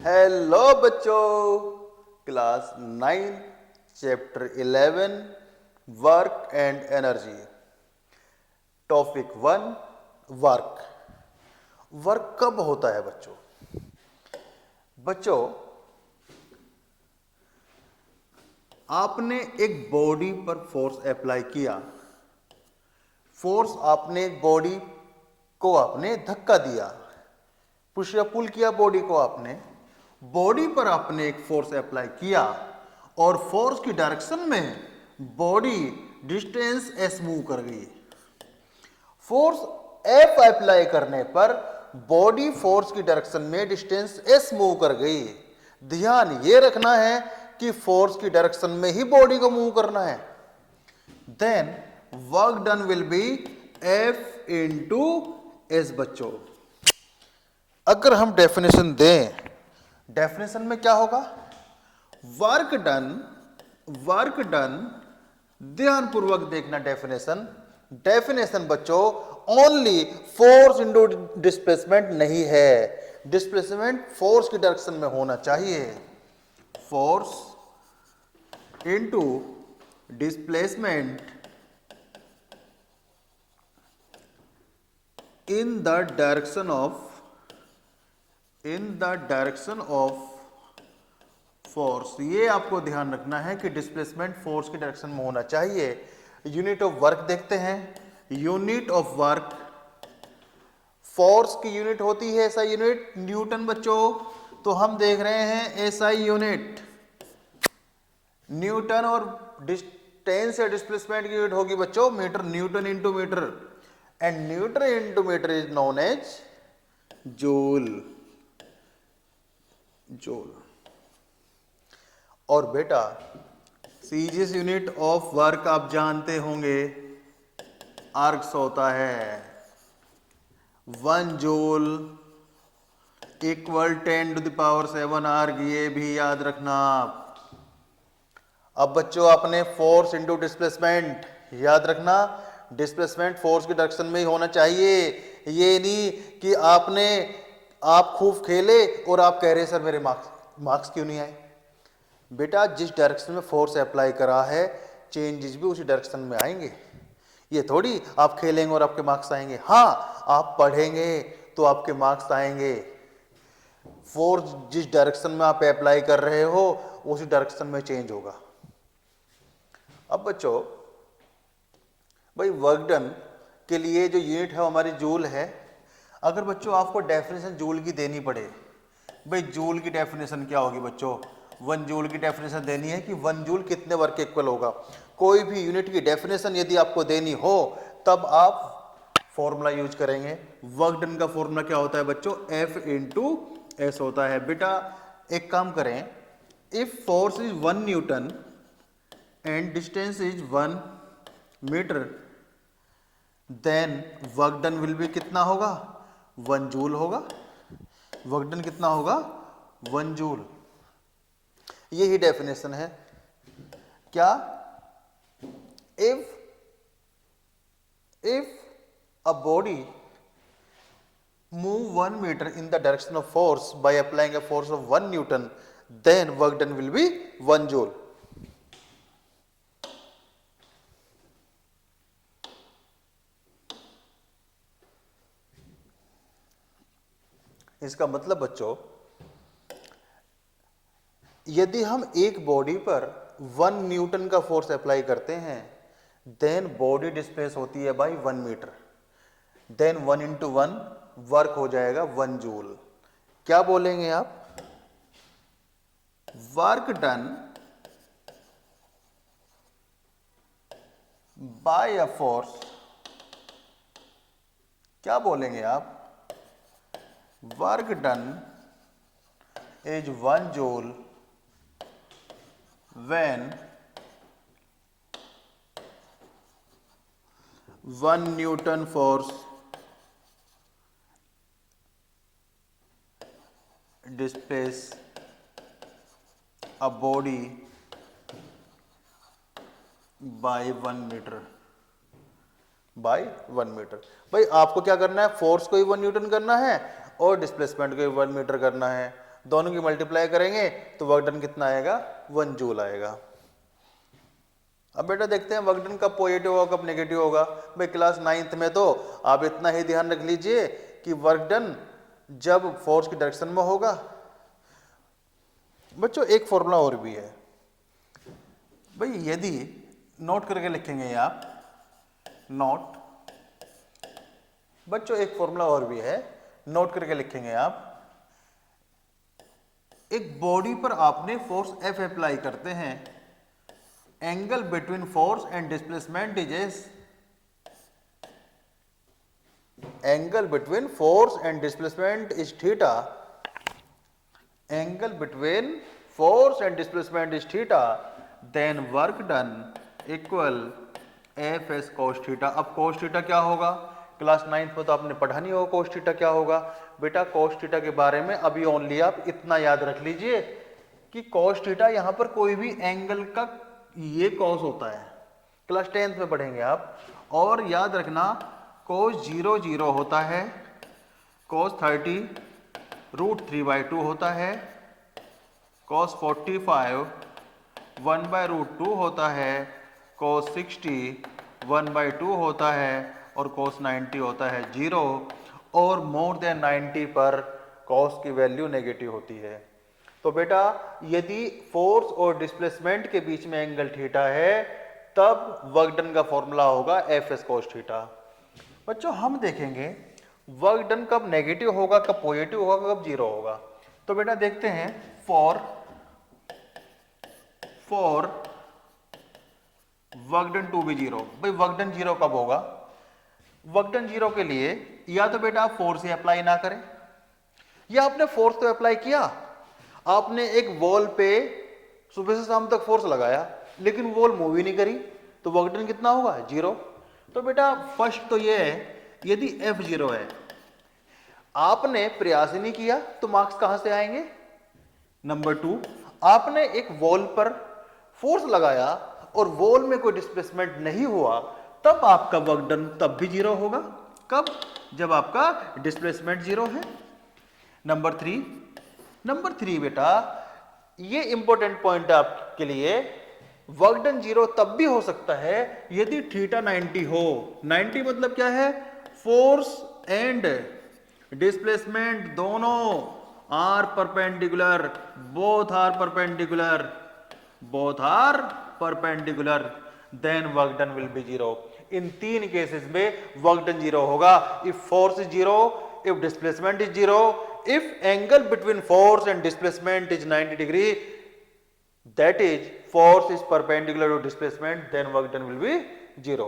Hello बच्चों, class 9 chapter 11 work and energy. Topic 1 work. Work कब होता है बच्चों? बच्चों, आपने एक बॉडी पर फोर्स अप्लाई किया। फोर्स आपने एक बॉडी को आपने धक्का दिया, पुश या पुल किया बॉडी को आपने। बॉडी पर आपने एक फोर्स अप्लाई किया और फोर्स की डायरेक्शन में बॉडी डिस्टेंस एस मूव कर गई। फोर्स एफ अप्लाई करने पर बॉडी फोर्स की डायरेक्शन में डिस्टेंस एस मूव कर गई। ध्यान ये रखना है कि फोर्स की डायरेक्शन में ही बॉडी को मूव करना है। Then work done will be F into S. बच्चों, अगर हम डेफिनेशन दें, डेफिनेशन में क्या होगा? वर्क डन, ध्यानपूर्वक देखना डेफिनेशन। डेफिनेशन बच्चों ओनली फोर्स इंटू डिस्प्लेसमेंट नहीं है, डिस्प्लेसमेंट फोर्स की डायरेक्शन में होना चाहिए। Force into displacement in the direction of force. ये आपको ध्यान रखना है कि डिस्प्लेसमेंट फोर्स की डायरेक्शन में होना चाहिए। यूनिट ऑफ वर्क देखते हैं। यूनिट ऑफ वर्क, फोर्स की यूनिट होती है एसआई यूनिट, न्यूटन। बच्चों, तो हम देख रहे हैं एसआई यूनिट न्यूटन, और डिस्टेंस या डिस्प्लेसमेंट की यूनिट होगी बच्चों metre, newton into metre. And newton into metre is known as joule. और बेटा सीजीएस यूनिट ऑफ वर्क आप जानते होंगे, आर्क्स होता है 1 जूल इक्वल 10⁻⁷ आर्ग। ये भी याद रखना आप। अब बच्चों आपने फोर्स इंटू डिस्प्लेसमेंट याद रखना, डिस्प्लेसमेंट फोर्स की डायरेक्शन में ही होना चाहिए। ये नहीं कि आप खूब खेले और आप कह रहे सर मेरे मार्क्स क्यों नहीं आए। बेटा, जिस डायरेक्शन में फोर्स अप्लाई करा है चेंजेस भी उसी डायरेक्शन में आएंगे। ये थोड़ी आप खेलेंगे और आपके मार्क्स आएंगे। हाँ, आप पढ़ेंगे तो आपके मार्क्स आएंगे। फोर्स जिस डायरेक्शन में आप अप्लाई कर रहे हो उसी डायरेक्शन में चेंज होगा। अब बच्चों भाई, वर्क डन के लिए जो यूनिट है हमारी जूल है। अगर बच्चों आपको डेफिनेशन जूल की देनी पड़े, भाई जूल की डेफिनेशन क्या होगी बच्चों? 1 जूल की डेफिनेशन देनी है कि 1 जूल कितने वर्क के इक्वल होगा। कोई भी यूनिट की डेफिनेशन यदि आपको देनी हो तब आप फॉर्मूला यूज करेंगे। वर्क डन का फॉर्मूला क्या होता है बच्चों? एफ इंटू एस होता है। बेटा एक काम करें, if force is 1 newton and distance is 1 metre, then work done will be कितना होगा? 1 जूल होगा। वर्क डन कितना होगा? 1 जूल। यही डेफिनेशन है। क्या? If a body move 1 meter in the direction of force by applying a force of 1 newton, then work done will be 1 joule. इसका मतलब बच्चों, यदि हम एक बॉडी पर 1 न्यूटन का फोर्स अप्लाई करते हैं, देन बॉडी डिस्प्लेस होती है by 1 metre. Then 1 into 1 work हो जाएगा 1 जूल। क्या बोलेंगे आप? Work done by a force, क्या बोलेंगे आप? Work done is 1 joule when 1 Newton force displaces a body by 1 metre. By 1 metre. भाई आपको क्या करना है? फोर्स को ही 1 न्यूटन करना है और डिस्प्लेसमेंट को ही 1 मीटर करना है। दोनों की मल्टीप्लाई करेंगे तो वर्क डन कितना आएगा, 1 जूल आएगा। अब बेटा देखते हैं वर्क डन कब पॉजिटिव होगा कब नेगेटिव होगा। भाई क्लास 9th में तो आप इतना ही ध्यान रख लीजिए कि वर्क डन जब फोर्स की डायरेक्शन में होगा। बच्चों एक फॉर्मूला और भी है भाई, यदि नोट करके लिखेंगे आप, नोट बच्चों एक फॉर्मूला और भी है, नोट करके लिखेंगे आप। एक बॉडी पर आपने फोर्स F अप्लाई करते हैं, angle between force and displacement is angle between force and displacement is theta, angle between force and displacement is theta, then work done equal F S cos theta. अब cos theta क्या होगा, class 9th में तो आपने पढ़ा नहीं होगा cos theta क्या होगा। बेटा कोस थीटा के बारे में अभी ओनली आप इतना याद रख लीजिए कि कोस थीटा यहां पर कोई भी एंगल का ये कॉस होता है, क्लास 10th में पढ़ेंगे आप। और याद रखना कोस 0 0 होता है, कोस 30 √3/2 होता है, कोस 45 1/√2 होता है, कोस 60 1/2 होता है और कोस 90 होता है 0, और मोर देन 90 पर कोस की वैल्यू नेगेटिव होती है। तो बेटा यदि फोर्स और डिस्प्लेसमेंट के बीच में एंगल थीटा है तब वर्क डन का फॉर्मूला होगा एफ एस कोस थीटा। बच्चों हम देखेंगे वर्क डन कब नेगेटिव होगा कब पॉजिटिव होगा कब 0 होगा। तो बेटा देखते हैं for work done to be 0। भाई वर्क डन 0 कब होगा, वर्क डन 0 के लिए या तो बेटा आप फोर्स ही अप्लाई ना करें, या आपने फोर्स तो अप्लाई किया, आपने एक वॉल पे सुबह से शाम तक फोर्स लगाया लेकिन वॉल मूव ही नहीं करी, तो वर्क डन कितना होगा 0। तो बेटा फर्स्ट तो ये है यदि F 0 है, आपने प्रयास ही नहीं किया तो मार्क्स कहां से आएंगे। नंबर 2, आपने एक वॉल पर फोर्स लगाया और वॉल में कोई डिस्प्लेसमेंट नहीं हुआ तब आपका वर्क डन तब भी 0 होगा। कब, जब आपका डिस्प्लेसमेंट 0 है। नंबर 3 बेटा ये इंपॉर्टेंट पॉइंट है आपके लिए, वर्क डन 0 तब भी हो सकता है यदि थीटा 90 हो। 90 मतलब क्या है, फोर्स एंड डिस्प्लेसमेंट दोनों are perpendicular, both are perpendicular, then work done will be 0। इन 3 केसेस में वर्क डन 0 होगा। If force is 0, if displacement is 0, if angle between force and displacement is 90 degree, that is force is perpendicular to displacement, then work done will be 0।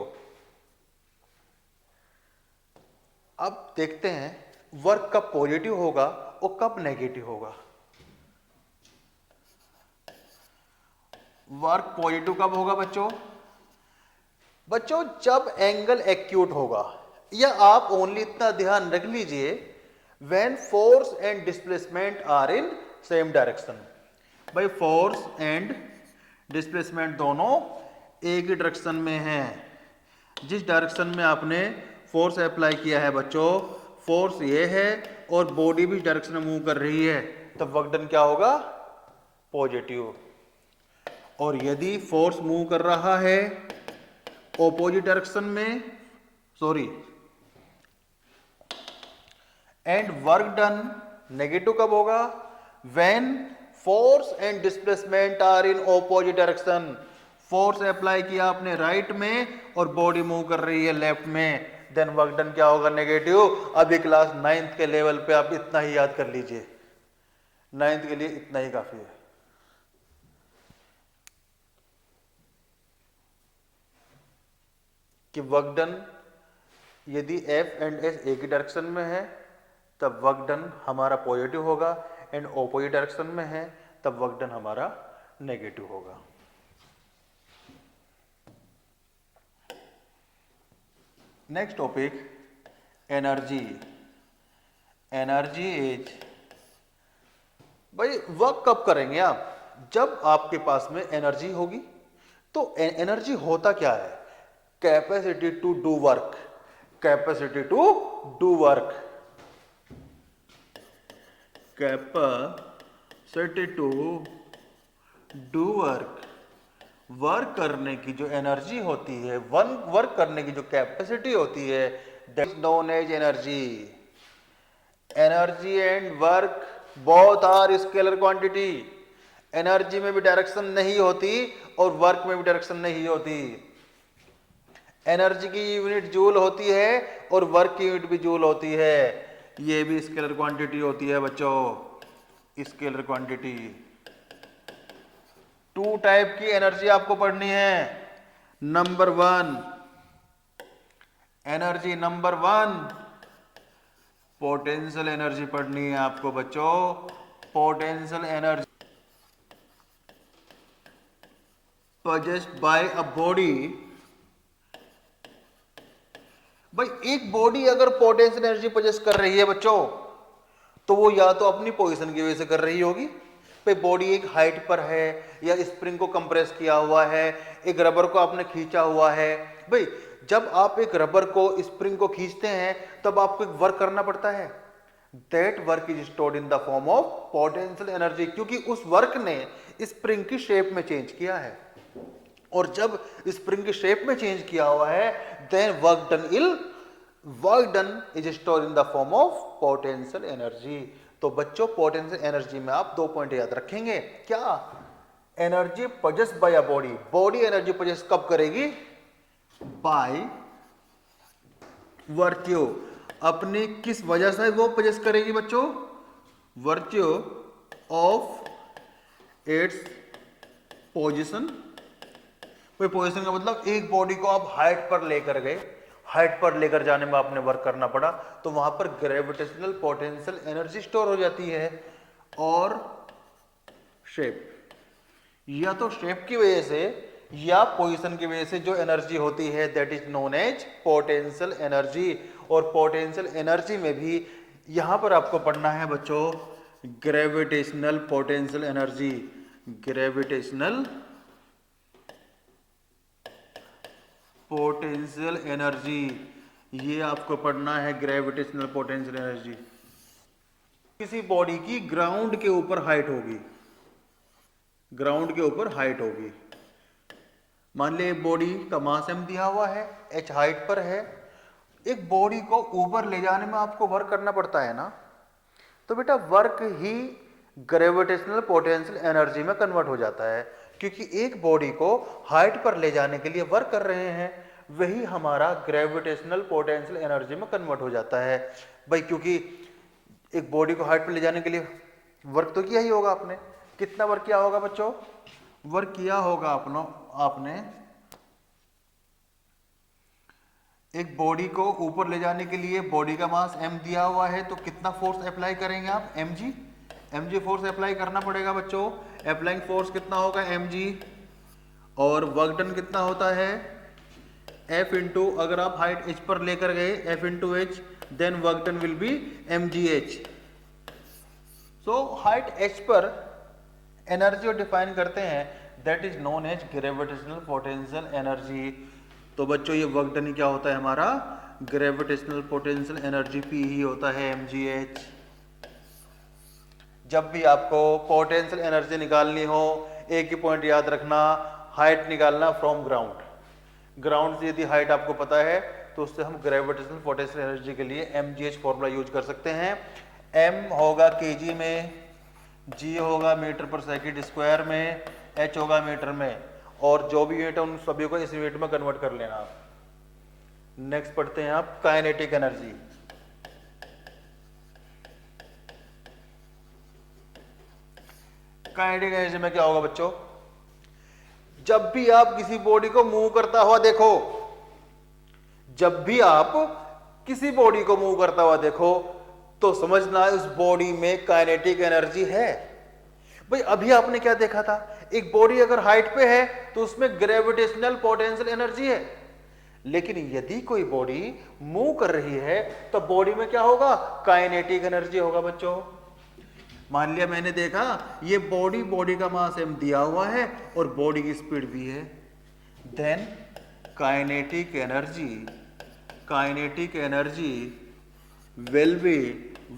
अब देखते हैं work कब positive होगा और कब negative होगा। Work positive कब होगा बच्चों जब एंगल एक्यूट होगा, या आप ओनली इतना ध्यान रख लीजिए when force and displacement are in same direction। भाई फोर्स एंड डिस्प्लेसमेंट दोनों एक ही डायरेक्शन में हैं। जिस डायरेक्शन में आपने फोर्स अप्लाई किया है बच्चों, फोर्स ये है और बॉडी भी डायरेक्शन में मूव कर रही है, तब वर्क डन क्या होगा पॉजिटिव। और यदि फोर्स मूव कर रहा है ऑपोजिट डायरेक्शन में, एंड वर्क डन नेगेटिव कब होगा, when force and displacement are in opposite direction. Force apply किया आपने राइट में और बॉडी मूव कर रही है लेफ्ट में, देन वर्क डन क्या होगा नेगेटिव। अभी क्लास 9th के लेवल पे आप इतना ही याद कर लीजिए, 9th के लिए इतना ही काफी है। कि वर्क डन यदि F एंड S एक ही डायरेक्शन में है तब वर्क डन हमारा पॉजिटिव होगा, एंड ऑपोजिट डायरेक्शन में है तब वर्क डन हमारा नेगेटिव होगा। Next topic energy. Energy is, भाई वर्क कब करेंगे आप, जब आपके पास में एनर्जी होगी। तो एनर्जी होता क्या है, capacity to do work, capacity to do work, capacity set to do work, work करने की जो एनर्जी होती है, वर्क करने की जो कैपेसिटी होती है, that is known as energy. Energy and work both are scalar quantity. Energy में भी डायरेक्शन नहीं होती और वर्क में भी डायरेक्शन नहीं होती। एनर्जी की यूनिट जूल होती है और वर्क की यूनिट भी जूल होती है। ये भी स्केलर क्वांटिटी होती है बच्चों, स्केलर क्वांटिटी। टू टाइप की एनर्जी आपको पढ़नी है। Number one, energy number one, potential energy पढ़नी है आपको बच्चों। Potential energy possessed by a body। भाई एक बॉडी अगर पोटेंशियल एनर्जी पोजेस कर रही है बच्चों, तो वो या तो अपनी पोजीशन की वजह से कर रही होगी। भाई बॉडी एक हाइट पर है, या स्प्रिंग को कंप्रेस किया हुआ है, एक रबर को आपने खींचा हुआ है। भाई जब आप एक रबर को, स्प्रिंग को खींचते हैं, तब आपको एक वर्क करना पड़ता है। That work is stored in the form of potential energy, क्योंकि उस वर्क ने स्प्रिंग की शेप में चेंज किया है। और जब स्प्रिंग की शेप में चेंज किया हुआ है, then work done is stored in the form of potential energy. तो बच्चों पोटेंशियल एनर्जी में आप 2 पॉइंट याद रखेंगे। क्या? Energy possessed by a body. Body energy possess कब करेगी? By virtue. अपनी किस वजह से वो पोजेस करेगी बच्चों? Virtue of its position. कोई पोजीशन का मतलब एक बॉडी को आप हाइट पर लेकर गए, हाइट पर लेकर जाने में आपने वर्क करना पड़ा, तो वहां पर ग्रेविटेशनल पोटेंशियल एनर्जी स्टोर हो जाती है। और शेप, या तो शेप की वजह से या पोजीशन की वजह से जो एनर्जी होती है, that is known as potential energy. और पोटेंशियल एनर्जी में भी यहां पर आपको पढ़ना है बच्चों gravitational potential energy. Gravitational potential energy, ये आपको पढ़ना है ग्रेविटेशनल पोटेंशियल एनर्जी। किसी बॉडी की ग्राउंड के ऊपर हाइट होगी, ग्राउंड के ऊपर हाइट होगी। मान लीजिए बॉडी का मास m दिया हुआ है, h हाइट पर है। एक बॉडी को ऊपर ले जाने में आपको वर्क करना पड़ता है ना, तो बेटा वर्क ही ग्रेविटेशनल पोटेंशियल एनर्जी में कन्वर्ट हो जाता है। क्योंकि एक बॉडी को हाइट पर ले जाने के लिए वर्क कर रहे हैं, वही हमारा ग्रेविटेशनल पोटेंशियल एनर्जी में कन्वर्ट हो जाता है। भाई क्योंकि एक बॉडी को हाइट पर ले जाने के लिए वर्क तो किया ही होगा आपने। कितना वर्क किया होगा बच्चों? वर्क किया होगा आपने एक बॉडी को ऊपर ले जाने के लिए, बॉडी का मास m दिया हुआ है, तो कितना फोर्स अप्लाई करेंगे आप? mg फोर्स अप्लाई करना पड़ेगा बच्चों। अप्लाइंग फोर्स कितना होगा? mg। और वर्क डन कितना होता है? F इंटू, अगर आप हाइट h पर लेकर गए, F into h, then work done will be mgh। So height h पर एनर्जी को डिफाइन करते हैं, that is known as gravitational potential energy. तो बच्चों ये वर्क डन क्या होता है हमारा? ग्रेविटेशनल पोटेंशियल एनर्जी P ही होता है mgh। जब भी आपको पोटेंशियल एनर्जी निकालनी हो, एक ही पॉइंट याद रखना, हाइट निकालना फ्रॉम ग्राउंड। ग्राउंड से यदि हाइट आपको पता है, तो उससे हम ग्रेविटेशनल पोटेंशियल एनर्जी के लिए mgh फॉर्मूला यूज कर सकते हैं। m होगा kg में, g होगा मीटर पर सेकंड स्क्वायर में, h होगा मीटर में, और जो भी यूनिट है उन सभी को इस यूनिट में कन्वर्ट कर लेना आप। नेक्स्ट पढ़ते हैं आप काइनेटिक एनर्जी। काइनेटिक एनर्जी में क्या होगा बच्चों? जब भी आप किसी बॉडी को मूव करता हुआ देखो, जब भी आप किसी बॉडी को मूव करता हुआ देखो, तो समझना उस बॉडी में काइनेटिक एनर्जी है। भाई अभी आपने क्या देखा था? एक बॉडी अगर हाइट पे है तो उसमें ग्रेविटेशनल पोटेंशियल एनर्जी है, लेकिन यदि कोई बॉडी मूव कर रही है तो बॉडी में क्या होगा? काइनेटिक एनर्जी होगा बच्चों। मान लिया मैंने देखा ये बॉडी का मास m दिया हुआ है और बॉडी की स्पीड v है, then kinetic energy will be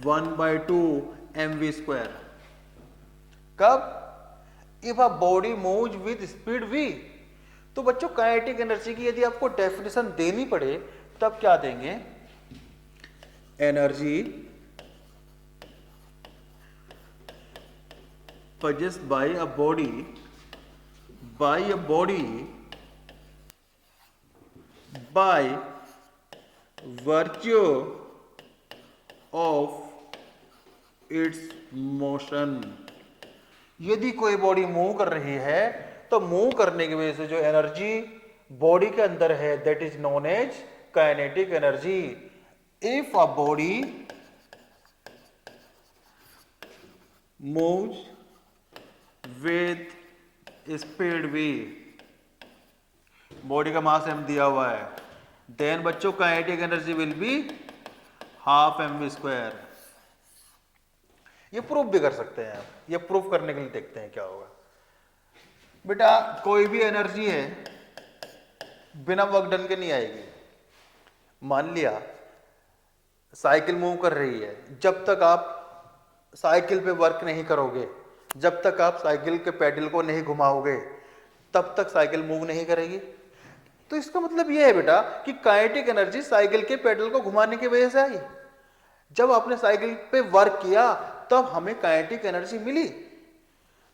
1/2 mv square. कब? If a body moves with speed v। तो बच्चों काइनेटिक एनर्जी की यदि आपको डेफिनेशन देनी पड़े तब क्या देंगे? Energy possessed by a body by virtue of its motion। यदि कोई बॉडी मूव कर रही है तो मूव करने की वजह से जो एनर्जी बॉडी के अंदर है that is known as kinetic energy. If a body moves with speed v, body का मास m दिया हुआ है, देन बच्चों kinetic energy will be half mv²। ये प्रूफ भी कर सकते हैं आप, ये प्रूफ करने के लिए देखते हैं क्या होगा। बेटा कोई भी एनर्जी है बिना वर्क डन के नहीं आएगी। मान लिया साइकिल मूव कर रही है, जब तक आप साइकिल पे वर्क नहीं करोगे, जब तक आप साइकिल के पैडल को नहीं घुमाओगे, तब तक साइकिल मूव नहीं करेगी। तो इसका मतलब यह है बेटा कि काइनेटिक एनर्जी साइकिल के पैडल को घुमाने की वजह से आई। जब आपने साइकिल पे वर्क किया तब हमें काइनेटिक एनर्जी मिली।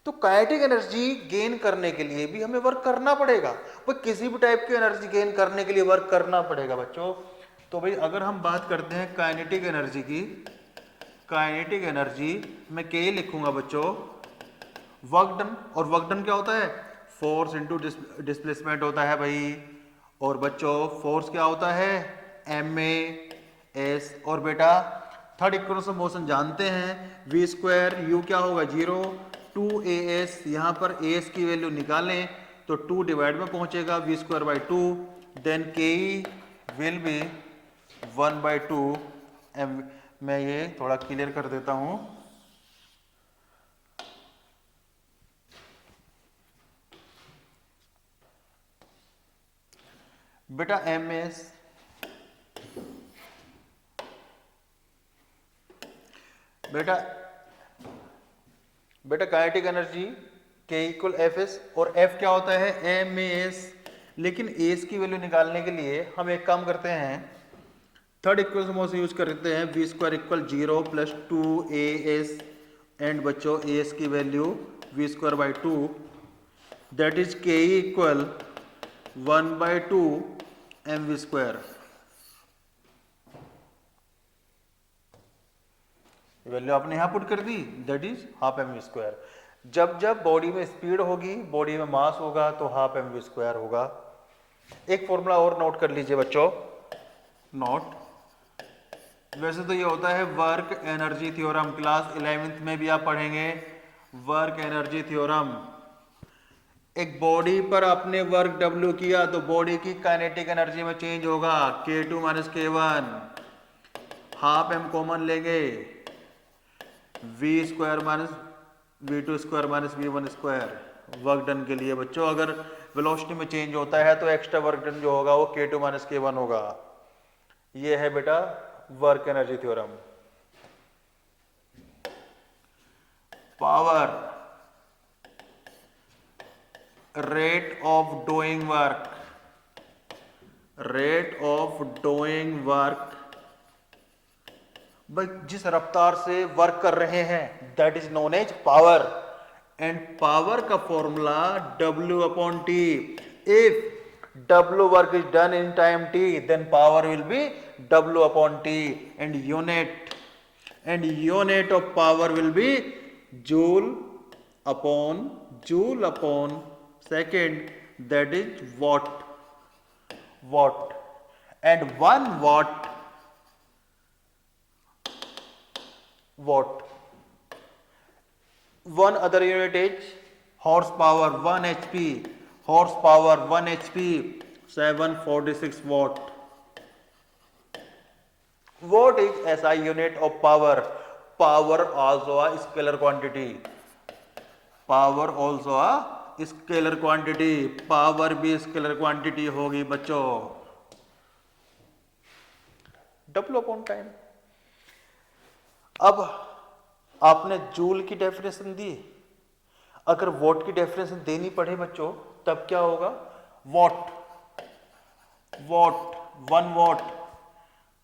तो काइनेटिक एनर्जी गेन करने के लिए भी हमें वर्क करना पड़ेगा। वो किसी भी टाइप की एनर्जी गेन करने के लिए वर्क करना पड़ेगा बच्चों। तो भाई अगर हम बात करते हैं काइनेटिक एनर्जी की, काइनेटिक एनर्जी मैं के लिखूंगा बच्चों वर्क डन। और वर्क डन क्या होता है? फोर्स इनटू डिस्प्लेसमेंट होता है भाई। और बच्चों फोर्स क्या होता है? ma/s। और बेटा थर्ड इक्वेशन ऑफ मोशन जानते हैं, v², u क्या होगा 0, 2as। यहां पर as की वैल्यू निकालें तो 2 डिवाइड में पहुंचेगा v²/2, then ke will be 1/2 m। मैं ये थोड़ा क्लियर कर देता हूं। बेटा ms बेटा kinetic energy K equal Fs, और F क्या होता है? MAS। लेकिन एस की वैल्यू निकालने के लिए हम एक काम करते हैं, थर्ड इक्वेशन मोशन यूज करते हैं, v² equal 0 plus 2as। And बच्चों as की value v²/2, that is Ke equal 1/2 mv²। Value आपने यहां पुट कर दी, दैट इज हाफ mv²। जब जब बॉडी में स्पीड होगी, बॉडी में मास होगा, तो हाफ mv² होगा। एक फॉर्मूला और नोट कर लीजिए बच्चों, नोट। वैसे तो ये होता है work energy theorem, class 11th में भी आप पढ़ेंगे वर्क एनर्जी थ्योरम। एक बॉडी पर आपने वर्क W किया तो बॉडी की काइनेटिक एनर्जी में चेंज होगा, K2 - K1, half m common लेंगे, v² - v2² - v1²। Work done के लिए बच्चों अगर वेलोसिटी में चेंज होता है तो एक्स्ट्रा वर्क डन जो होगा वो K2 - K1 होगा। ये है बेटा work energy theorem. Power, rate of doing work, rate of doing work, भाई जिस रफ्तार से वर्क कर रहे हैं that is known as power. And power का formula W/T। If W work is done in time t, then power will be W/T। And unit of power will be joule upon second, that is watt. And 1 watt, one other unit is horsepower, 1 HP, horsepower 1 HP 746 watt। Watt is SI unit of power, power also a scalar quantity, power also a scalar quantity, power भी scalar quantity होगी बच्चों। W/time। अब आपने joule की definition दी, अगर what की definition देनी पड़े बच्चों तब क्या होगा, what what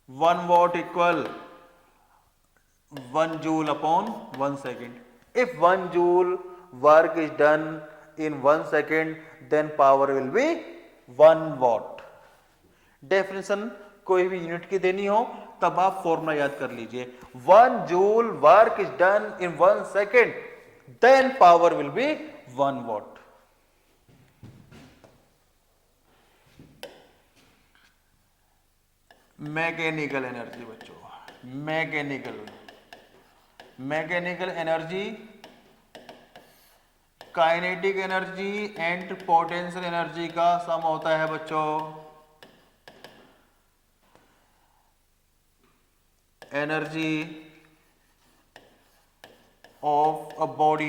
1 what equal 1 joule upon 1 second. If 1 joule work is done in 1 second, then power will be 1 watt. Definition कोई भी यूनिट की देनी हो तब आप फॉर्मूला याद कर लीजिए. 1 joule work is done in 1 second, then power will be 1 watt. Mechanical energy बच्चों, mechanical energy, kinetic energy and potential energy का सम होता है बच्चों. Energy of a body